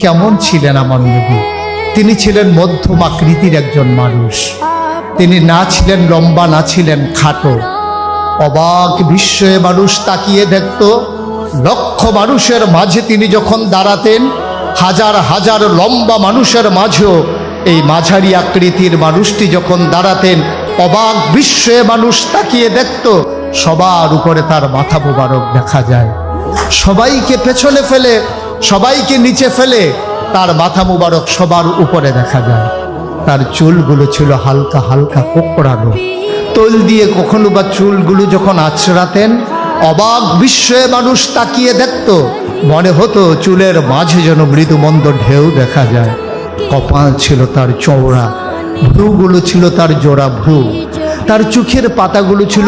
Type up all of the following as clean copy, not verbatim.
কেমন ছিলেন আমার নবী? তিনি ছিলেন মধ্যম আকৃতির একজন মানুষ। তিনি না ছিলেন লম্বা, না ছিলেন খাটো। অবাক বিস্ময়ে মানুষ তাকিয়ে দেখত। লক্ষ মানুষের মাঝে তিনি যখন দাঁড়াতেন, হাজার হাজার লম্বা মানুষের মাঝেও এই মাঝারি আকৃতির মানুষটি যখন দাঁড়াতেন, অবাক বিস্ময়ে মানুষ তাকিয়ে দেখত। সবার উপরে তার মাথা মোবারক দেখা যায়। সবাইকে পেছনে ফেলে, সবাইকে নিচে ফেলে তার মাথা মোবারক সবার উপরে দেখা যায়। তার চুলগুলো ছিল হালকা হালকা কোঁকড়ানো। তৈল দিয়ে কখনো বা চুলগুলো যখন আঁচড়াতেন, অবাক বিস্ময়ে মানুষ তাকিয়ে দেখত। মনে হতো চুলের মাঝে যেন মৃদুমন্দ ঢেউ দেখা যায়। কপাল ছিল তার চওড়া, ভ্রুগুলো ছিল তার জোড়া ভ্রু। তার চোখের পাতাগুলো ছিল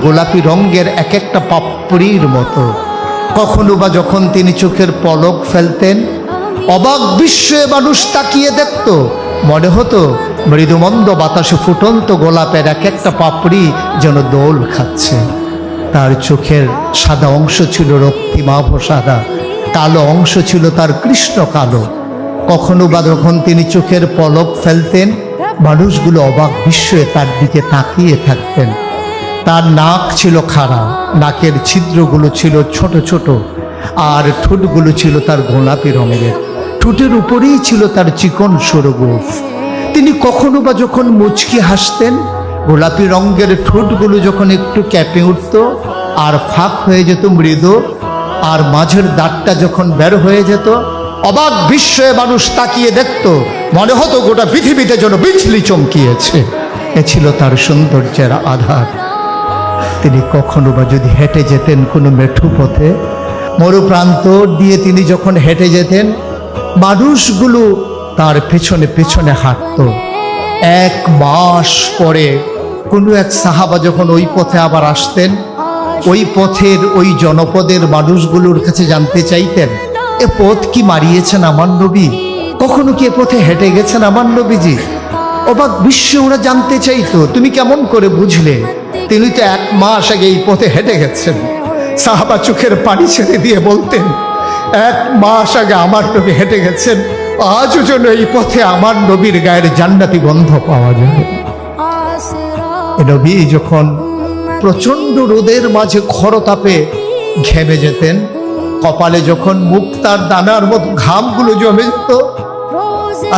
গোলাপি রঙের এক একটা পাপড়ির মতো। কখনো বা যখন তিনি চোখের পলক ফেলতেন, অবাক বিস্ময়ে মানুষ তাকিয়ে দেখত। মনে হতো মৃদুমন্দ বাতাসে ফুটন্ত গোলাপের এক একটা পাপড়ি যেন দোল খাচ্ছে। তার চোখের সাদা অংশ ছিল রক্তিমাভ সাদা, কালো অংশ ছিল তার কৃষ্ণ কালো। কখনো বা যখন তিনি চোখের পলক ফেলতেন, মানুষগুলো অবাক বিস্ময়ে তার দিকে তাকিয়ে থাকতেন। তার নাক ছিল খাড়া, নাকের ছিদ্রগুলো ছিল ছোট ছোট, আর ঠোঁটগুলো ছিল তার গোলাপি রঙের। ঠোঁটের উপরেই ছিল তার চিকন সরু গোঁফ। তিনি কখনো বা যখন মুচকি হাসতেন, গোলাপি রঙের ঠোঁটগুলো যখন একটু ক্যাপে উঠত আর ফাঁক হয়ে যেত মৃদু, আর মাঝের দাঁতটা যখন বের হয়ে যেত, অবাক বিস্ময়ে মানুষ তাকিয়ে দেখত। মনে হতো গোটা পৃথিবীতে যেন বিজলি চমকিয়েছে। এ ছিল তার সৌন্দর্যের আধার। তিনি কখনো বা যদি হেঁটে যেতেন কোনো মেঠু পথে, মরুপ্রান্ত দিয়ে তিনি যখন হেঁটে যেতেন, মানুষগুলো তার পেছনে পেছনে হাঁটত। এক মাস পরে কোনো এক সাহাবা যখন ওই পথে আবার আসতেন, ওই পথের ওই জনপদের মানুষগুলোর কাছে জানতে চাইতেন, এ পথ কি মারিয়েছেন আমার নবী? কখনো কি এ পথে হেঁটে গেছেন আমার নবীজি? অবাক বিশ্বে ওরা জানতে চাইতো, তুমি কেমন করে বুঝলে? তিনি তো এক মাস আগে এই পথে হেঁটে গেছেন। সাহাবা চোখের পানি ছেড়ে দিয়ে বলতেন, এক মাস আগে আমার নবী হেঁটে গেছেন, আজও যেন এই পথে আমার নবীর গায়ের জান্নাতি গন্ধ পাওয়া যায়। নবী যখন প্রচন্ড রোদের মাঝে খরতাপে ঘেমে যেতেন, কপালে যখন মুক্তার দানার মতো ঘামগুলো জমে যেত,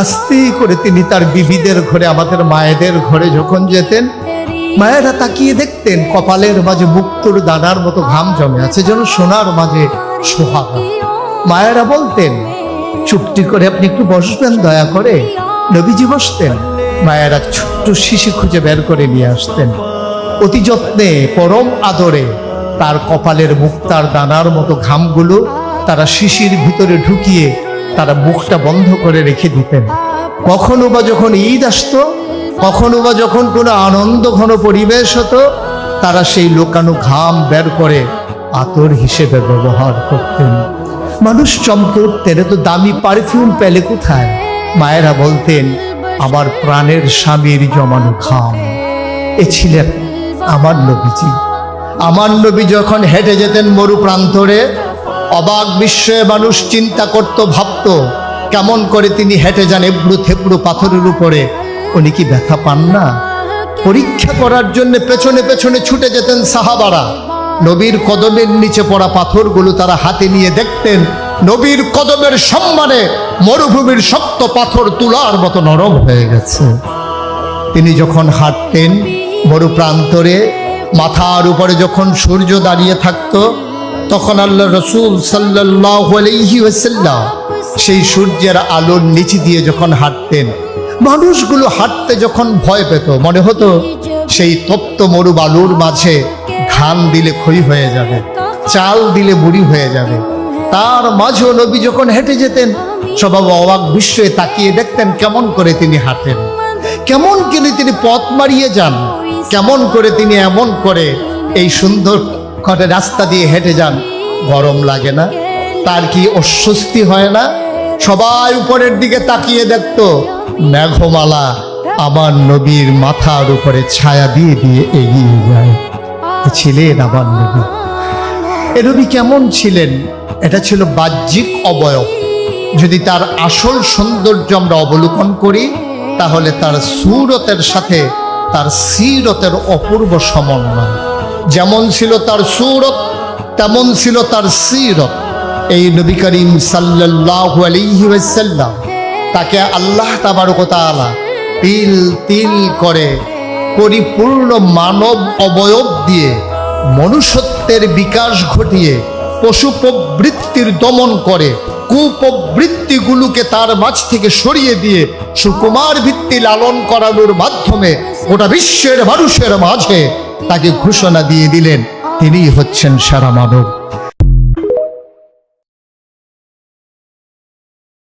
আস্তে করে তিনি তার বিবিদের ঘরে, আমাদের মায়েদের ঘরে যখন যেতেন, মায়েরা তাকিয়ে দেখতেন কপালের মাঝে মুক্তর দানার মতো ঘাম জমে আছে, যেন সোনার মাঝে সোহাগা। মায়েরা বলতেন, চুপটি করে আপনি একটু বসবেন দয়া করে। নবীজি বসতেন। মায়েরা ছোট্ট শিশি খুঁজে বের করে নিয়ে আসতেন। অতি যত্নে, পরম আদরে তার কপালের মুক্তার দানার মতো ঘামগুলো তারা শিশির ভিতরে ঢুকিয়ে তারা মুখটা বন্ধ করে রেখে দিতেন। কখনো বা যখন ঈদ আসতো, কখনো বা যখন কোনো আনন্দ ঘন পরিবেশ হতো, তারা সেই লোকানো ঘাম বের করে আতর হিসেবে ব্যবহার করতেন। মানুষ চমকে উঠতেন, এত দামি পারফিউম পেলে কোথায়? মায়েরা বলতেন, আমার প্রাণের স্বামীর জমানো ঘাম। এ ছিলেন আমার নবীজি। আমার নবী যখন হেঁটে যেতেন মরু প্রান্তরে, অবাক বিস্ময়ে মানুষ চিন্তা করত, ভাবত কেমন করে তিনি হেঁটে যান এবড়ো থেবড়ো পাথরের উপরে। উনি কি ব্যথা পান না? পরীক্ষা করার জন্য পেছনে পেছনে ছুটে যেতেন সাহাবারা। নবীর কদমের নিচে পড়া পাথরগুলো তারা হাতে নিয়ে দেখতেন, নবীর কদমের সম্মানে মরুভূমির শক্ত পাথর তুলার মতো নরম হয়ে গেছে। তিনি যখন হাঁটতেন মরু প্রান্তরে, মাথার উপরে যখন সূর্য দাঁড়িয়ে থাকত, তখন আল্লাহ রসুল সাল্লাল্লাহু আলাইহি ওয়াসাল্লাম সেই সূর্যের আলোর নিচে দিয়ে যখন হাঁটতেন, মানুষগুলো হাঁটতে যখন ভয় পেত, মনে হতো সেই তপ্ত মরু বালুর মাঝে ধান দিলে ক্ষয় হয়ে যাবে, চাল দিলে বুড়ি হয়ে যাবে। তার মাঝেও নবী যখন হেঁটে যেতেন, সবাই অবাক বিস্ময়ে তাকিয়ে দেখতেন কেমন করে তিনি হাঁটেন, কেমন করে তিনি পথ মারিয়ে যান, কেমন করে তিনি এমন করে এই সুন্দর করে রাস্তা দিয়ে হেঁটে যান। গরম লাগে না? তার কি অস্বস্তি হয় না? সবাই উপরের দিকে তাকিয়ে দেখত, মেঘমালা আমার নবীর মাথার উপরে ছায়া দিয়ে দিয়ে এগিয়ে যায়। ছিলেন আমার নবী। এ নবী কেমন ছিলেন? এটা ছিল বাহ্যিক অবয়ব। যদি তার আসল সৌন্দর্য আমরা অবলোকন করি, তাহলে তার সুরতের সাথে তার সিরতের অপূর্ব সমন্বয়। যেমন ছিল তার সুরত, তেমন ছিল তার সিরত। এই নবী করিম সাল্লাল্লাহু আলাইহি ওয়াসাল্লাম, তাকে আল্লাহ তাবারক ওয়া তাআলা তিল তিল করে পরিপূর্ণ মানব অবয়ব দিয়ে মনুষ্যত্বের বিকাশ ঘটিয়ে পশু প্রবৃত্তির দমন করে কুপ্রবৃত্তিগুলোকে তার মাঝ থেকে সরিয়ে দিয়ে সুকুমার ভিত্তি লালন করানোর মাধ্যমে গোটা বিশ্বের মানুষের মাঝে তাকে ঘোষণা দিয়ে দিলেন, তিনি হচ্ছেন সেরা মানব।